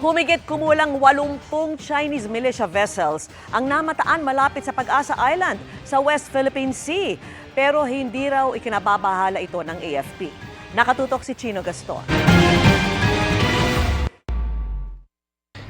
Humigit kumulang 80 Chinese militia vessels ang namataan malapit sa Pag-asa Island sa West Philippine Sea. Pero hindi raw ikinababahala ito ng AFP. Nakatutok si Chino Gaston.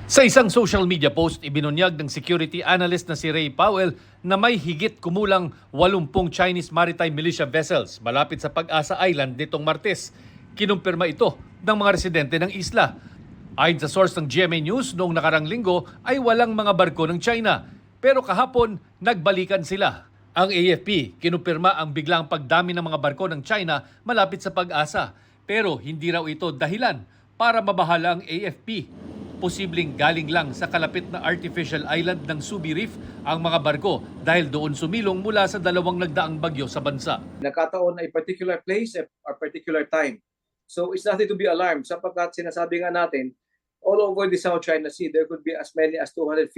Sa isang social media post, ibinunyag ng security analyst na si Ray Powell na may higit kumulang 80 Chinese maritime militia vessels malapit sa Pag-asa Island nitong Martes. Kinumpirma ito ng mga residente ng isla. Ayon sa source ng GMA News, noong nakarang linggo ay walang mga barko ng China. Pero kahapon, nagbalikan sila. Ang AFP, kinumpirma ang biglang pagdami ng mga barko ng China malapit sa Pag-asa. Pero hindi raw ito dahilan para mabahala ang AFP. Posibleng galing lang sa kalapit na artificial island ng Subi Reef ang mga barko dahil doon sumilong mula sa dalawang nagdaang bagyo sa bansa. Nakataon a particular place at a particular time. So it's nothing to be alarmed sapagkat sinasabi nga natin, all over the South China Sea, there could be as many as 250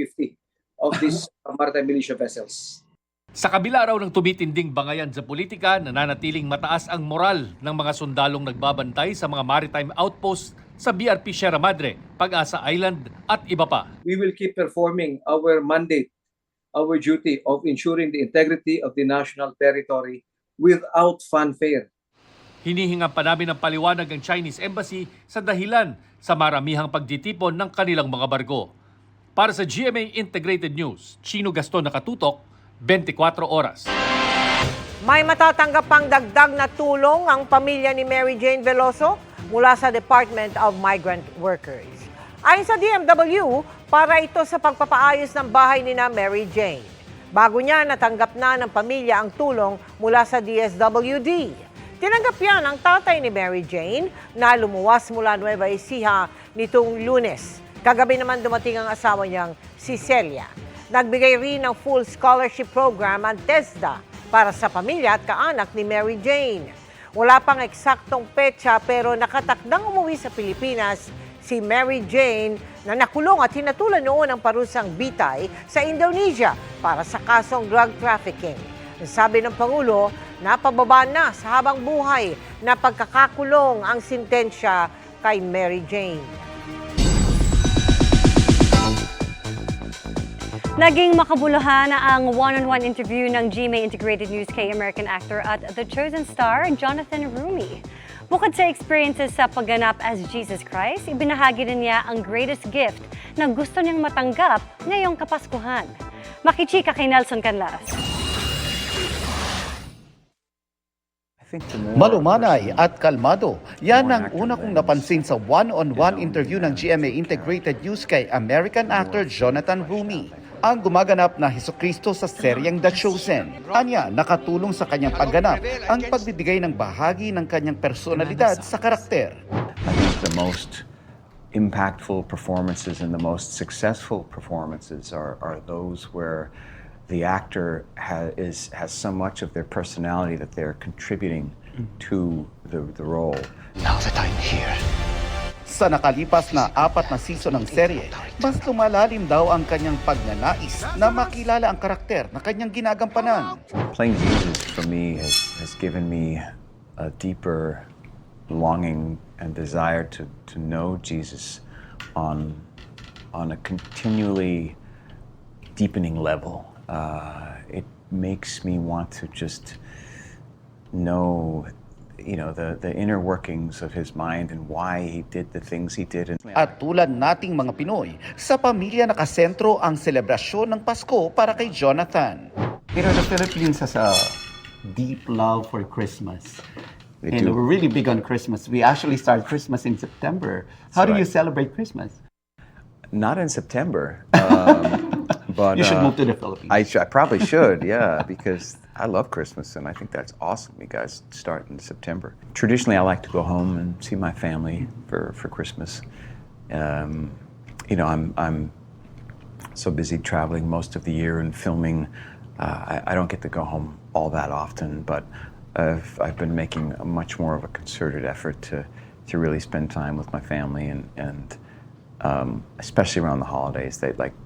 of these maritime militia vessels. Sa kabila raw ng tumitinding bangayan sa politika, nananatiling mataas ang moral ng mga sundalong nagbabantay sa mga maritime outposts sa BRP Sierra Madre, Pag-asa Island at iba pa. We will keep performing our mandate, our duty of ensuring the integrity of the national territory without fanfare. Hinihingan pa namin ng paliwanag ang Chinese Embassy sa dahilan sa maramihang pagtitipon ng kanilang mga barko. Para sa GMA Integrated News, Chino Gaston, nakatutok, 24 oras. May matatanggap pang dagdag na tulong ang pamilya ni Mary Jane Veloso mula sa Department of Migrant Workers. Ayon sa DMW, para ito sa pagpapaayos ng bahay ni na Mary Jane. Bago niya, natanggap na ng pamilya ang tulong mula sa DSWD. Tinanggap yan ang tatay ni Mary Jane na lumuwas mula Nueva Ecija nitong Lunes. Kagabi naman dumating ang asawa niyang si Celia. Nagbigay rin ng full scholarship program ang TESDA para sa pamilya at kaanak ni Mary Jane. Wala pang eksaktong petsa pero nakatakdang umuwi sa Pilipinas si Mary Jane na nakulong at hinatulan noon ng parusang bitay sa Indonesia para sa kasong drug trafficking. Sabi ng Pangulo, napababa na sa habang buhay na pagkakakulong ang sintensya kay Mary Jane. Naging makabuluhan ang one-on-one interview ng GMA Integrated News kay American actor at The Chosen Star, Jonathan Roumie. Bukod sa experiences sa pagganap as Jesus Christ, ibinahagi rin niya ang greatest gift na gusto niyang matanggap ngayong Kapaskuhan. Makichika kay Nelson Canlas. Malumanay at kalmado. Yan ang una kong napansin sa one-on-one interview ng GMA Integrated News kay American actor Jonathan Roumie, ang gumaganap na Hesukristo sa seryeng The Chosen. Anya, nakatulong sa kanyang pagganap ang pagbibigay ng bahagi ng kanyang personalidad sa karakter. I think the most impactful performances and the most successful performances are those where the actor has so much of their personality that they're contributing to the role. Now that I'm here. Sa nakalipas na 4 na season ng serye, mas lumalalim daw ang kanyang pagnanais na makilala ang karakter na kanyang ginagampanan. Playing Jesus for me has given me a deeper longing and desire to know Jesus on a continually deepening level. It makes me want to just know, the inner workings of his mind and why he did the things he did. At tulad nating mga Pinoy, sa pamilya nakasentro ang selebrasyon ng Pasko para kay Jonathan. The Philippines has a deep love for Christmas. And we're really big on Christmas. We actually start Christmas in September. How do you celebrate Christmas? Not in September. But you should move to the Philippines. I probably should, yeah, because I love Christmas and I think that's awesome. You guys start in September. Traditionally, I like to go home and see my family for Christmas. I'm so busy traveling most of the year and filming. I don't get to go home all that often, but I've been making a much more of a concerted effort to really spend time with my family and especially around the holidays.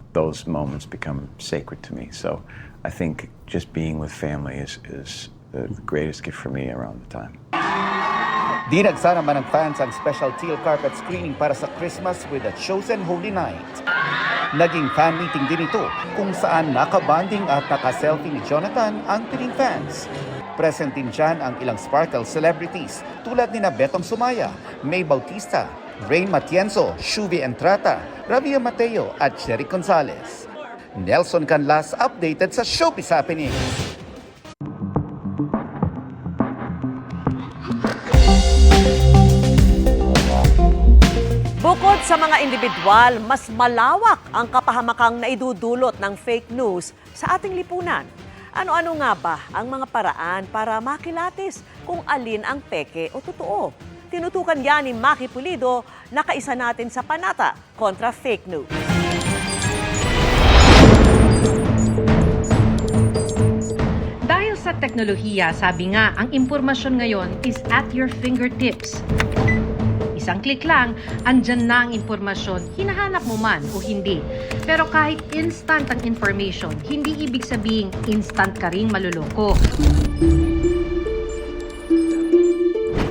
Those moments become sacred to me. So I think just being with family is the greatest gift for me around the time. Dinagsa naman ng fans ang special teal carpet screening para sa Christmas with the Chosen Holy Night. Naging fan meeting din ito kung saan nakabanding at naka-selfie ni Jonathan ang piling fans. Present din dyan ang ilang Sparkle celebrities tulad ni Betong Sumaya, May Bautista, Rain Matienzo, Shuvi Entrata, Ravia Mateo at Cherry Gonzalez. Nelson Canlas updated sa Showbiz Happenings. Bukod sa mga individual, mas malawak ang kapahamakang naidudulot ng fake news sa ating lipunan. Ano-ano nga ba ang mga paraan para makilatis kung alin ang peke o totoo? Tinutukan yan ni Maki Pulido na kaisa natin sa Panata kontra Fake News. Dahil sa teknolohiya, sabi nga, ang impormasyon ngayon is at your fingertips. Isang click lang, andyan na ang impormasyon, hinahanap mo man o hindi. Pero kahit instant ang information, hindi ibig sabihing instant ka ring maluloko.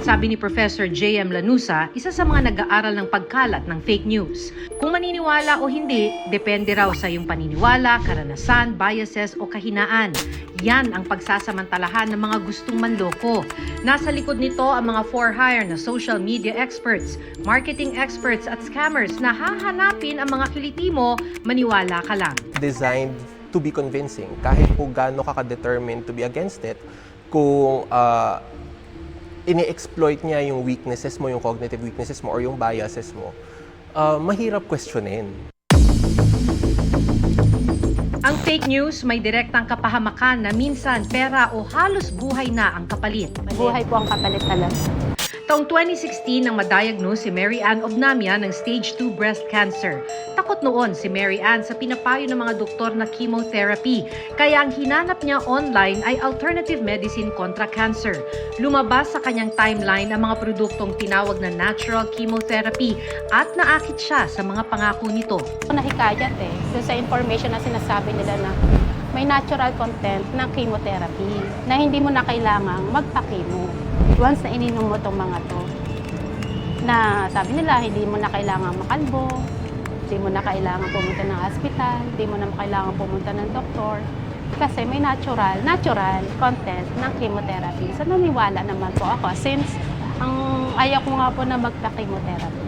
Sabi ni Professor J.M. Lanusa, isa sa mga nag-aaral ng pagkalat ng fake news. Kung maniniwala o hindi, depende raw sa iyong paniniwala, karanasan, biases o kahinaan. Yan ang pagsasamantalahan ng mga gustong manloko. Nasa likod nito ang mga for-hire na social media experts, marketing experts at scammers na hahanapin ang mga kiliti mo, maniwala ka lang. Designed to be convincing. Kahit po gaano ka determined to be against it, kung ini-exploit niya yung weaknesses mo, yung cognitive weaknesses mo, or yung biases mo, mahirap questionin. Ang fake news may direktang kapahamakan na minsan pera o halos buhay na ang kapalit. Buhay po ang kapalit talaga. Taong 2016 nang madiagnose si Mary Ann Obnamia ng stage 2 breast cancer. Takot noon si Mary Ann sa pinapayo ng mga doktor na chemotherapy. Kaya ang hinanap niya online ay alternative medicine kontra cancer. Lumabas sa kanyang timeline ang mga produktong tinawag na natural chemotherapy at naakit siya sa mga pangako nito. Nahikayat so sa information na sinasabi nila na may natural content ng chemotherapy na hindi mo na kailangang magpa-chemo. Once na ininom mo itong mga to, na sabi nila hindi mo na kailangan makalbo, hindi mo na kailangan pumunta ng hospital, hindi mo na kailangan pumunta ng doktor, kasi may natural content ng chemotherapy. So naniwala naman po ako since ang ayaw ko nga po na magpa-chemotherapy.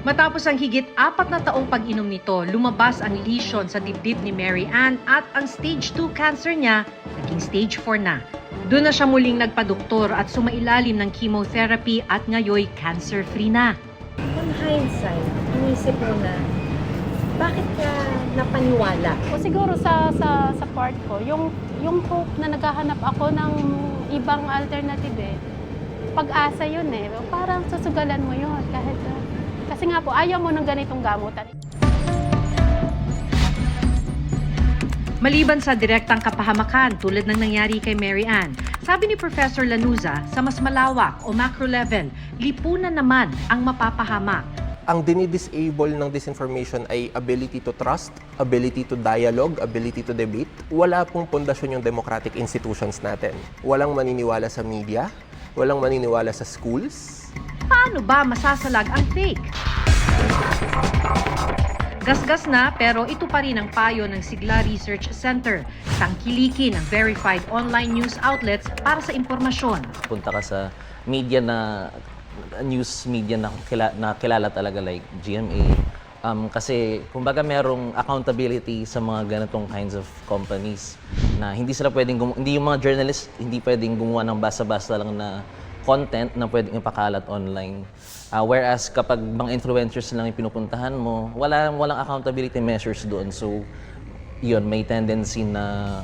Matapos ang higit 4 na taong pag-inom nito, lumabas ang lesion sa dibdib ni Mary Ann at ang stage 2 cancer niya naging stage 4 na. Doon na siya muling nagpadoktor at sumailalim ng chemotherapy at ngayoy cancer-free na. On hindsight, inisip mo na, bakit ka napaniwala? O siguro sa part ko, yung hope na naghahanap ako ng ibang alternative pag-asa yun Parang susugalan mo yun kahit kasi nga po ayaw mo ng ganitong gamutan. Maliban sa direktang kapahamakan tulad ng nangyari kay Mary Ann, sabi ni Professor Lanusa, sa mas malawak o macro level, lipunan naman ang mapapahamak. Ang dinidisable ng disinformation ay ability to trust, ability to dialogue, ability to debate. Wala pong pundasyon yung democratic institutions natin. Walang maniniwala sa media, walang maniniwala sa schools. Paano ba masasalag ang fake? Gasgas na pero ito pa rin ang payo ng Sigla Research Center. Tangkilikin ang verified online news outlets para sa impormasyon. Punta ka sa media na news media na kilala talaga like GMA. Kasi kumbaga merong accountability sa mga ganitong kinds of companies na hindi sila pwedeng hindi yung mga journalists hindi pwedeng gumawa ng basta-basta lang na content na pwedeng ipakalat online. Whereas kapag mga influencers lang yung pinupuntahan mo, walang accountability measures doon. So, yun, may tendency na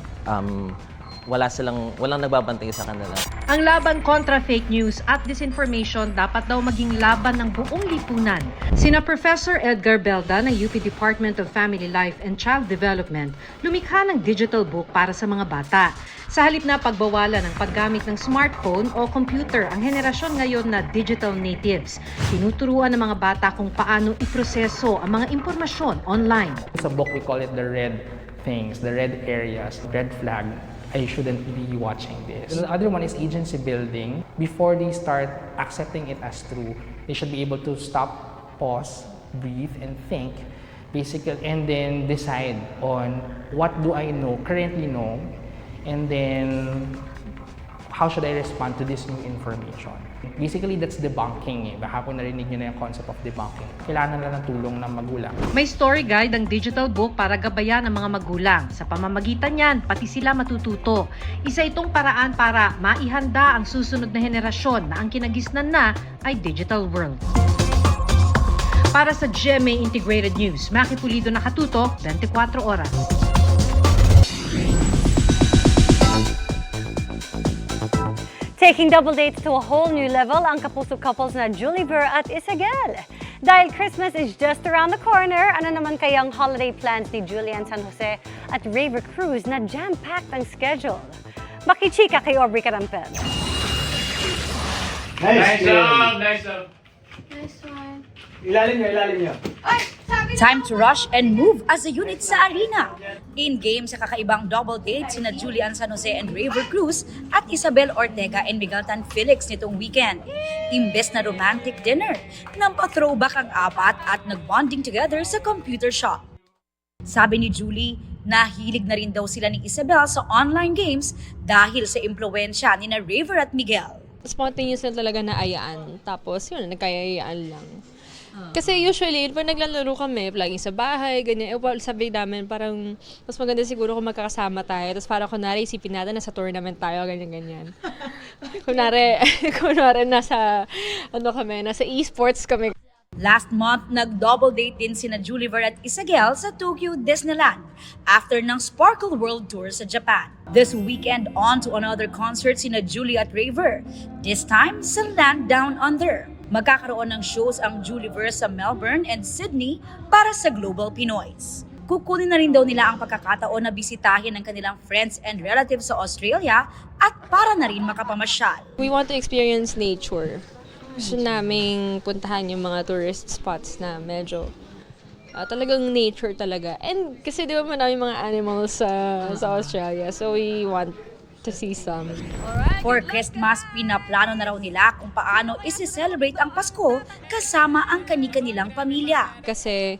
walang nagbabantay sa kanila. Ang laban kontra fake news at disinformation dapat daw maging laban ng buong lipunan. Sina Professor Edgar Belda ng UP Department of Family Life and Child Development lumikha ng digital book para sa mga bata. Sa halip na pagbawalan ng paggamit ng smartphone o computer ang henerasyon ngayon na digital natives, tinuturuan ng mga bata kung paano iproseso ang mga impormasyon online. Sa book, we call it the red things, the red areas, red flag. I shouldn't be watching this. The other one is agency building. Before they start accepting it as true, they should be able to stop, pause, breathe, and think, basically, and then decide on what do I currently know, and then how should I respond to this new information. Basically, that's debunking. Baka po narinig nyo na yung concept of debunking. Kailangan na ng tulong ng magulang. May story guide ang digital book para gabayan ang mga magulang. Sa pamamagitan niyan, pati sila matututo. Isa itong paraan para maihanda ang susunod na henerasyon na ang kinagisnan na ay digital world. Para sa GMA Integrated News, Maki Pulido nakatuto, 24 oras. Taking double dates to a whole new level ang kapuso couples na Julie Ver at Isabel. Dahil Christmas is just around the corner, ano naman kayang holiday plans ni Julian San Jose at Raver Cruz na jam-packed ang schedule? Makichika kay Aubrey Carampel. Nice job! Nice one. Ilalim nyo. Time to rush and move as a unit sa arena. In-game sa kakaibang double date sina Julian San Jose and Raver Cruz at Isabel Ortega and Miguel Tan Felix nitong weekend. Imbes na romantic dinner, nampa-throwback ang apat at nag-bonding together sa computer shop. Sabi ni Julie, nahilig na rin daw sila ni Isabel sa online games dahil sa impluwensya ni na Raver at Miguel. Spontaneous na talaga na ayaan. Tapos yun, nagkayayaan lang. Kasi usually, pag naglalaro kami, laging sa bahay, ganyan, sabi namin, parang mas maganda siguro kung magkakasama tayo. Tapos parang kunwari, isipin natin, nasa tournament tayo, ganyan. kunwari, nasa e-sports kami. Last month, nag-double date din sina Julie Ver at Isabel sa Tokyo Disneyland after ng Sparkle World Tour sa Japan. This weekend, on to another concert sina Julie at Raver, this time sa Land Down Under. Magkakaroon ng shows ang Julie Ver sa Melbourne and Sydney para sa Global Pinoys. Kukunin na rin daw nila ang pagkakataon na bisitahin ng kanilang friends and relatives sa Australia at para na rin makapamasyal. We want to experience nature. Gusto naming puntahan yung mga tourist spots na medyo talagang nature talaga. And kasi di ba maraming mga animals sa Australia, so we want to see some. For Christmas, pinaplano na raw nila kung paano isi-celebrate ang Pasko kasama ang kani-kanilang pamilya. Kasi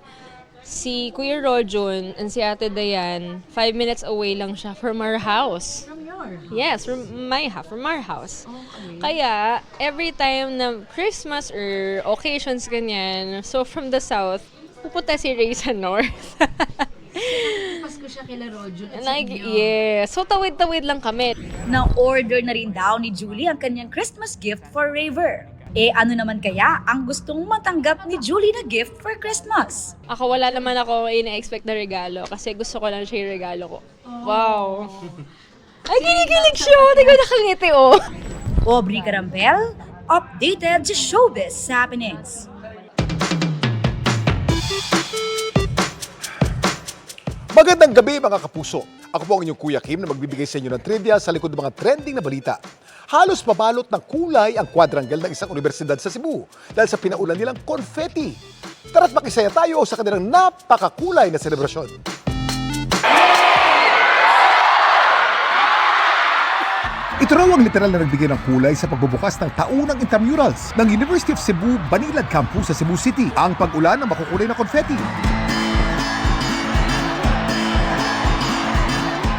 si Kuya Rojon and si Ate Dayan, 5 minutes away lang siya from our house. From your house? Yes, from our house. Okay. Kaya, every time na Christmas or occasions ganyan, so from the south, pupunta si Ray sa north. Pasko siya kila Rojon at Yeah, so tawid-tawid lang kami. Na-order na rin daw ni Julie ang kanyang Christmas gift for Raver. Ano naman kaya ang gustong matanggap ni Julie na gift for Christmas? Ako wala naman ako ina-expect na regalo kasi gusto ko lang siya yung regalo ko. Wow! Ay, kinikilig siya! Hindi ko nakangiti, oh! Aubrey Carampel, updated sa showbiz happenings. Magandang gabi mga kapuso. Ako po ang inyong Kuya Kim na magbibigay sa inyo ng trivia sa likod ng mga trending na balita. Halos pabalot ng kulay ang quadrangle ng isang universidad sa Cebu dahil sa pinaulan nilang confetti. Tara't makisaya tayo sa kanilang napakakulay na selebrasyon. Ito raw ang literal na nagbigay ng kulay sa pagbubukas ng taunang intramurals ng University of Cebu Banilad Campus sa Cebu City, ang pag-ulan ng makukulay na confetti.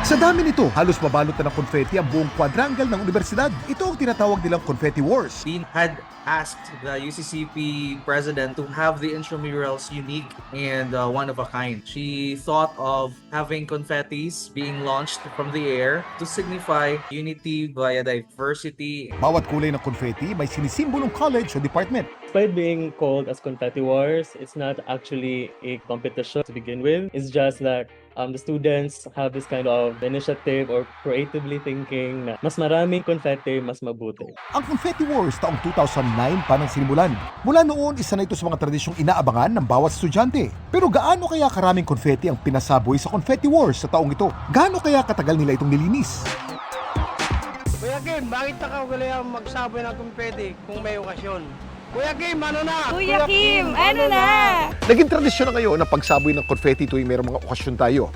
Sa dami nito, halos mabalot na ng confetti ang buong quadrangle ng universidad. Ito ang tinatawag nilang Confetti Wars. Dean had asked the UCCP president to have the intramurals unique and one of a kind. She thought of having confettis being launched from the air to signify unity via diversity. Bawat kulay ng confetti may sinisimbolong college o department. Despite being called as Confetti Wars, it's not actually a competition to begin with. It's just that the students have this kind of initiative or creatively thinking na mas maraming confetti, mas mabuti. Ang Confetti Wars taong 2009 pa nang sinimulan. Mula noon, isa na ito sa mga tradisyong inaabangan ng bawat estudyante. Pero gaano kaya karaming confetti ang pinasaboy sa Confetti Wars sa taong ito? Gaano kaya katagal nila itong nilinis? Kuya Kim, bakit nakagalayang magsaboy ng confetti kung may okasyon? Kuya Kim, ano na? Kuya Kim, ano na? Naging tradisyon na ngayon ang pagsaboy ng confetti tuwing mayroong mga okasyon tayo.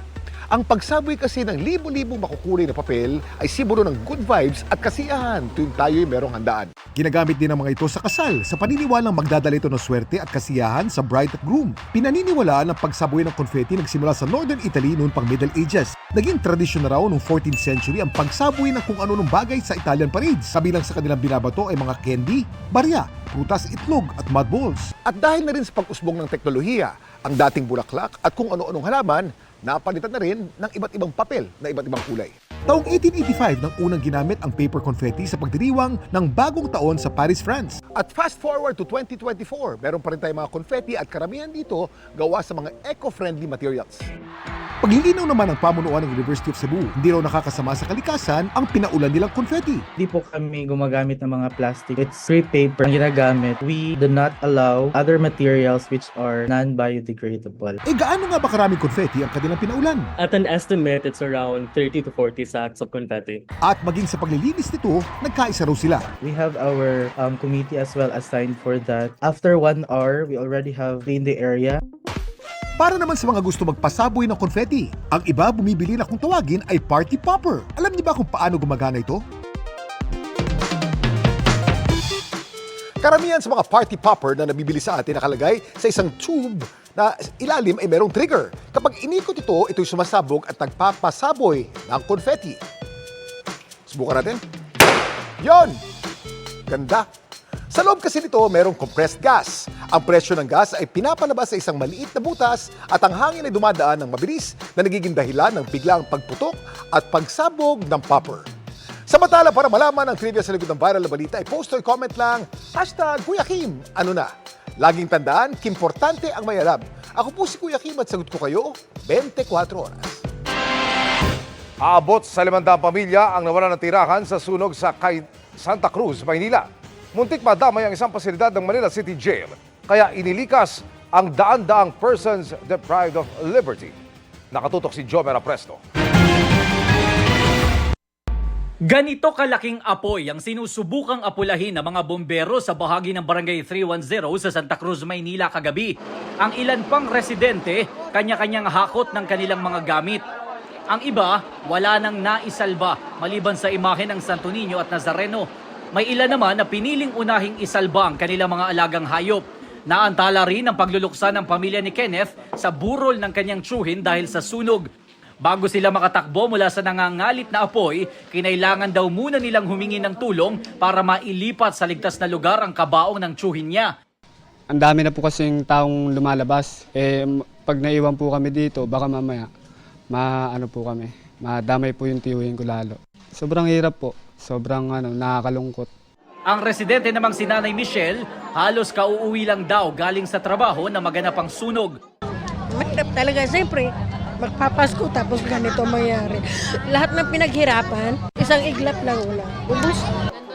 Ang pagsaboy kasi ng libo-libong makukulay na papel ay simbolo ng good vibes at kasiyahan tuwing tayo'y merong handaan. Ginagamit din ang mga ito sa kasal sa paniniwalang magdadala ito ng swerte at kasiyahan sa bride at groom. Pinaniniwalaan ng pagsaboy ng confetti nagsimula sa Northern Italy noon pang Middle Ages. Naging tradisyon na raw noong 14th century ang pagsaboy ng kung ano-anong bagay sa Italian parades. Kabilang sa kanilang binabato ay mga candy, barya, prutas, itlog at mud balls. At dahil na rin sa pag-usbong ng teknolohiya, ang dating bulaklak at kung ano-anong halaman, napalitan na rin ng iba't ibang papel na iba't ibang kulay. Taong 1885 nang unang ginamit ang paper confetti sa pagdiriwang ng bagong taon sa Paris, France. At fast forward to 2024, meron pa rin tayong mga confetti at karamihan dito gawa sa mga eco-friendly materials. Paglilinaw naman ng pamunuan ng University of Cebu, hindi raw nakakasama sa kalikasan ang pinaulan nilang confetti. Hindi po kami gumagamit ng mga plastic. It's straight paper ang ginagamit. We do not allow other materials which are non-biodegradable. Gaano nga ba karaming confetti ang kanilang pinaulan? At an estimate, it's around 30 to 40 sacks of confetti. At maging sa paglilinis nito, nagkaisa raw sila. We have our committee as well assigned for that. After 1 hour, we already have cleaned the area. Para naman sa mga gusto magpasaboy ng confetti, ang iba bumibili na kung tawagin ay party popper. Alam niyo ba kung paano gumagana ito? Karamihan sa mga party popper na nabibili sa atin nakalagay sa isang tube na ilalim ay merong trigger. Kapag inikot ito, ito'y sumasabog at nagpapasaboy ng confetti. Subukan natin. Yon! Ganda! Sa loob kasi nito, merong compressed gas. Ang presyo ng gas ay pinapalabas sa isang maliit na butas at ang hangin ay dumadaan ng mabilis na nagiging dahilan ng biglaang pagputok at pagsabog ng popper. Samantala, para malaman ang trivia sa likod ng viral na balita, ay post or comment lang, #Kuya Kim, ano na? Laging tandaan, kimportante ang may alam. Ako po si Kuya Kim at sagot ko kayo, 24 oras. Aabot sa 500 pamilya ang nawalan ng tirahan sa sunog sa Santa Cruz, Maynila. Muntik madamay ang isang pasilidad ng Manila City Jail, kaya inilikas ang daan-daang persons deprived of liberty. Nakatutok si Jomer Apresto. Ganito kalaking apoy ang sinusubukang apulahin ng mga bombero sa bahagi ng Barangay 310 sa Santa Cruz, Maynila kagabi. Ang ilan pang residente, kanya-kanyang hakot ng kanilang mga gamit. Ang iba, wala nang naisalba maliban sa imahe ng Santo Niño at Nazareno. May ilan naman na piniling unahing isalba ang kanilang mga alagang hayop. Naantala rin ang pagluluksa ng pamilya ni Kenneth sa burol ng kanyang tsuhin dahil sa sunog. Bago sila makatakbo mula sa nangangalit na apoy, kinailangan daw muna nilang humingi ng tulong para mailipat sa ligtas na lugar ang kabaong ng tsuhin niya. Ang dami na po kasing taong lumalabas. Pag naiwan po kami dito, baka mamaya madamay po yung tiyuhin ko lalo. Sobrang hirap po. Sobrang nakakalungkot. Ang residente namang si Nanay Michelle, halos kauuwi lang daw galing sa trabaho na maganap ang sunog. Mahirap talaga, siyempre. Magpapasko tapos ganito mangyari. Lahat ng pinaghirapan, isang iglap lang ulang. Ubus.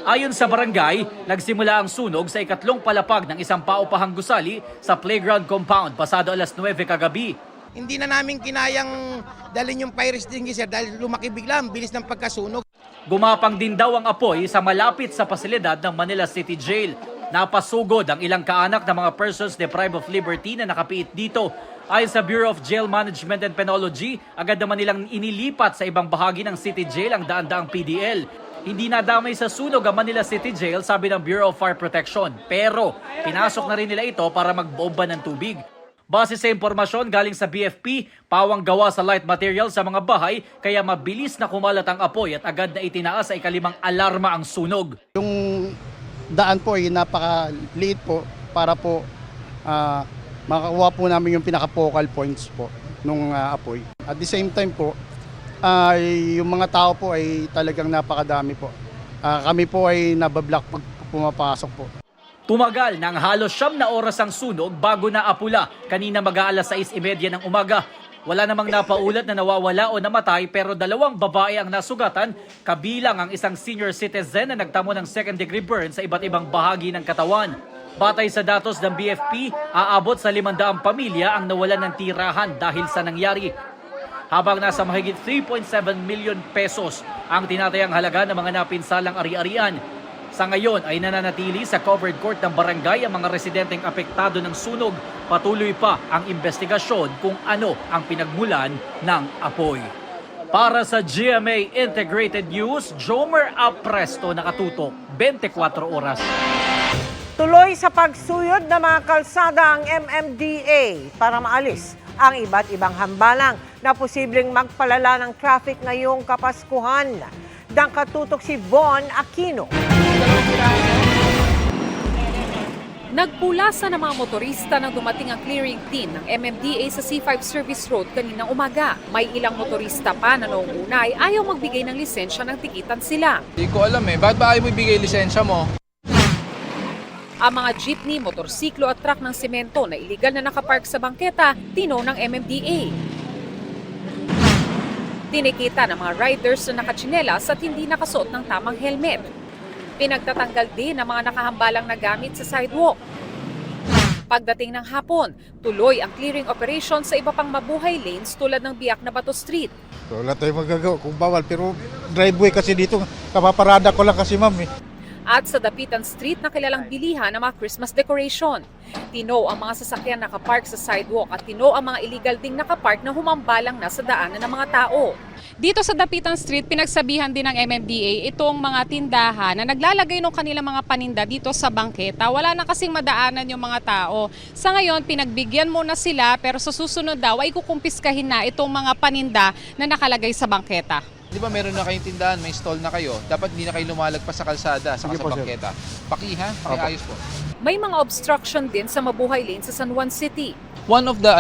Ayon sa barangay, nagsimula ang sunog sa ikatlong palapag ng isang paupahang gusali sa playground compound pasado alas 9 kagabi. Hindi na namin kinayang dalhin yung fire extinguisher dahil lumaki bigla ang bilis ng pagkasunog. Gumapang din daw ang apoy sa malapit sa pasilidad ng Manila City Jail. Napasugod ang ilang kaanak ng mga persons deprived of liberty na nakapiit dito. Ayon sa Bureau of Jail Management and Penology, agad naman nilang inilipat sa ibang bahagi ng City Jail ang daan-daang PDL. Hindi nadamay sa sunog ang Manila City Jail, sabi ng Bureau of Fire Protection. Pero pinasok na rin nila ito para magbomba ng tubig. Base sa impormasyon galing sa BFP, pawang gawa sa light material sa mga bahay kaya mabilis na kumalat ang apoy at agad na itinaas sa ikalimang alarma ang sunog. Yung daan po ay napakaliit po para po makakuha po namin yung pinaka-focal points po nung apoy. At the same time po, yung mga tao po ay talagang napakadami po. Kami po ay nabablock pag pumapasok po. Tumagal ng halos 9 na oras ang sunog bago na apula kanina mag-aalas 6:30 ng umaga. Wala namang napaulat na nawawala o namatay pero 2 babae ang nasugatan, kabilang ang isang senior citizen na nagtamo ng second-degree burn sa iba't ibang bahagi ng katawan. Batay sa datos ng BFP, aabot sa 500 pamilya ang nawalan ng tirahan dahil sa nangyari. Habang nasa mahigit 3.7 million pesos ang tinatayang halaga ng mga napinsalang ari-arian. Sa ngayon ay nananatili sa covered court ng barangay ang mga residenteng apektado ng sunog. Patuloy pa ang investigasyon kung ano ang pinagmulan ng apoy. Para sa GMA Integrated News, Jomer Apresto, nakatutok 24 oras. Tuloy sa pagsuyod ng mga kalsada ang MMDA para maalis ang iba't ibang hambalang na posibleng magpalala ng traffic ngayong Kapaskuhan. Katutok si Von Aquino. Nagpulasa ng mga motorista nang dumating ang clearing team ng MMDA sa C5 Service Road kaninang umaga. May ilang motorista pa na noong una ay ayaw magbigay ng lisensya nang tikitan sila. Hindi ko alam bakit ba ayaw mo ibigay lisensya mo? Ang mga jeepney, motorsiklo at truck ng semento na iligal na nakapark sa bangketa, tino ng MMDA. Tinikita ng mga riders na nakatsinelas at hindi nakasuot ng tamang helmet. Pinagtatanggal din ng mga nakahambalang na gamit sa sidewalk. Pagdating ng hapon, tuloy ang clearing operation sa iba pang mabuhay lanes tulad ng Biak na Bato Street. Wala tayong magagawa kung bawal, pero driveway kasi dito, kapaparada ko lang kasi ma'am At sa Dapitan Street na kilalang bilihan ng mga Christmas decoration. Tino ang mga sasakyan nakapark sa sidewalk at tino ang mga illegal ding nakapark na humambalang na sa daanan ng mga tao. Dito sa Dapitan Street, pinagsabihan din ng MMDA itong mga tindahan na naglalagay ng kanilang mga paninda dito sa bangketa. Wala na kasing madaanan yung mga tao. Sa ngayon, pinagbigyan muna sila pero sa susunod daw ay kukumpiskahin na itong mga paninda na nakalagay sa bangketa. Di ba meron na kayong tindahan, may stall na kayo, dapat hindi na kayo lumalagpas sa kalsada, sa bangketa. Pakiha, may ayos po. May mga obstruction din sa mabuhay lane sa San Juan City. One of the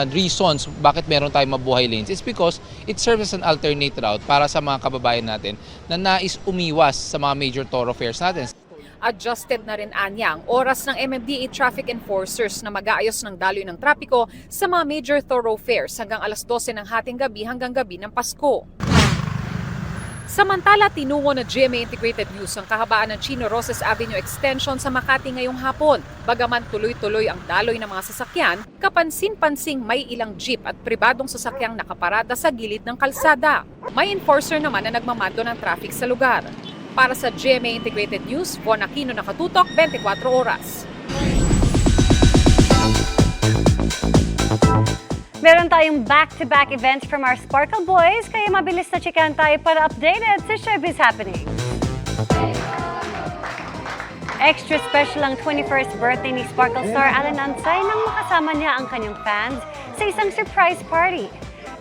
reasons bakit meron tayong mabuhay lanes is because it serves as an alternate route para sa mga kababayan natin na nais umiwas sa mga major thoroughfares natin. Adjusted na rin anya ang oras ng MMDA traffic enforcers na mag-aayos ng daloy ng trapiko sa mga major thoroughfares hanggang alas 12 ng hating gabi hanggang gabi ng Pasko. Samantala, tinungo na GMA Integrated News ang kahabaan ng Chino Roses Avenue Extension sa Makati ngayong hapon. Bagaman tuloy-tuloy ang daloy ng mga sasakyan, kapansin-pansing may ilang jeep at pribadong sasakyang nakaparada sa gilid ng kalsada. May enforcer naman na nagmamando ng traffic sa lugar. Para sa GMA Integrated News, Von Aquino, nakatutok 24 oras. Meron tayong back-to-back events from our Sparkle Boys, kaya mabilis na chikahan tayo para updated sa showbiz happening. Extra special ang 21st birthday ni Sparkle star Alan Ansay nang makasama niya ang kanyang fans sa isang surprise party.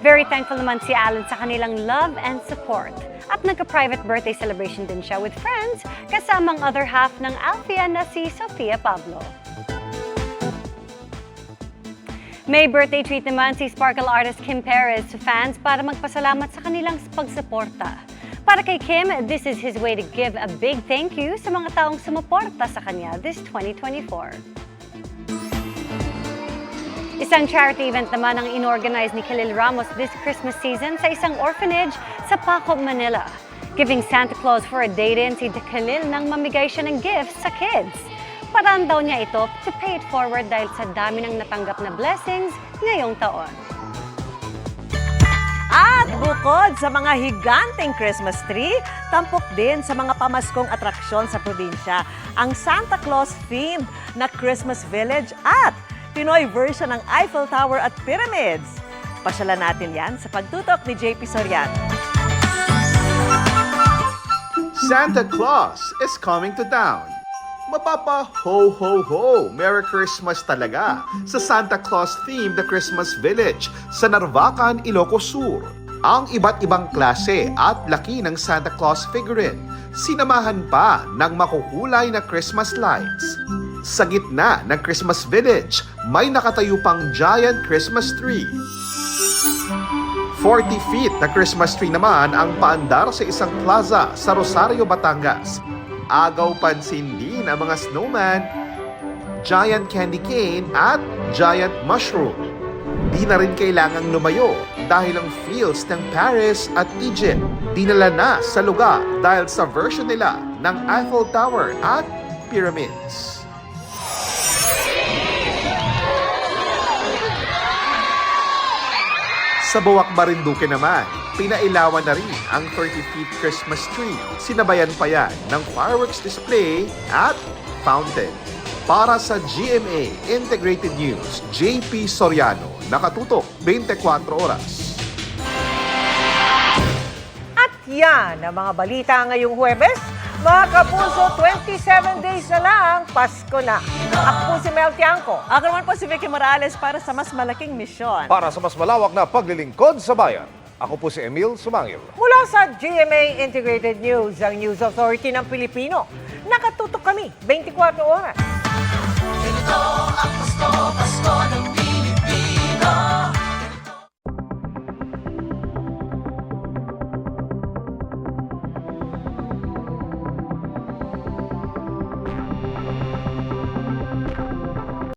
Very thankful naman si Alan sa kanilang love and support. At nagka-private birthday celebration din siya with friends kasamang other half ng Alfia na si Sofia Pablo. May birthday treat naman si Sparkle artist Kim Perez to fans para magpasalamat sa kanilang pagsuporta. Para kay Kim, this is his way to give a big thank you sa mga taong sumuporta sa kanya this 2024. Isang charity event naman ang inorganize ni Khalil Ramos this Christmas season sa isang orphanage sa Paco, Manila. Giving Santa Claus for a day din si Khalil nang mamigay siya ng gifts sa kids. Paraan daw niya ito to pay it forward dahil sa dami ng natanggap na blessings ngayong taon. At bukod sa mga higanteng Christmas tree, tampok din sa mga pamaskong atraksyon sa probinsya ang Santa Claus themed na Christmas Village at Pinoy version ng Eiffel Tower at Pyramids. Pasyalan natin yan sa pagtutok ni JP Soriano. Santa Claus is coming to town. Mapapa ho ho ho! Merry Christmas talaga sa Santa Claus themed the Christmas Village sa Narvacan, Ilocos Sur. Ang iba't ibang klase at laki ng Santa Claus figurine, sinamahan pa ng makukulay na Christmas lights. Sa gitna ng Christmas Village, may nakatayo pang giant Christmas tree. 40 feet na Christmas tree naman ang paandar sa isang plaza sa Rosario, Batangas. Agaw pansin din ang mga snowman, giant candy cane at giant mushroom. Di na rin kailangang lumayo dahil ang fields ng Paris at Egypt dinala na sa lugar dahil sa version nila ng Eiffel Tower at Pyramids. Sa Buwak, Marinduque naman, pinailawan na rin ang 30 feet Christmas tree. Sinabayan pa yan ng fireworks display at fountain. Para sa GMA Integrated News, JP Soriano, nakatutok 24 oras. At yan ang mga balita ngayong Huwebes. Mga kapuso, 27 days na lang, Pasko na. Ako po si Mel Tiangco. Ako naman po si Vicky Morales para sa mas malaking misyon. Para sa mas malawak na paglilingkod sa bayan, ako po si Emil Sumangil. Mula sa GMA Integrated News, ang News Authority ng Pilipino. Nakatutok kami 24 oras. Ganito ang Pasko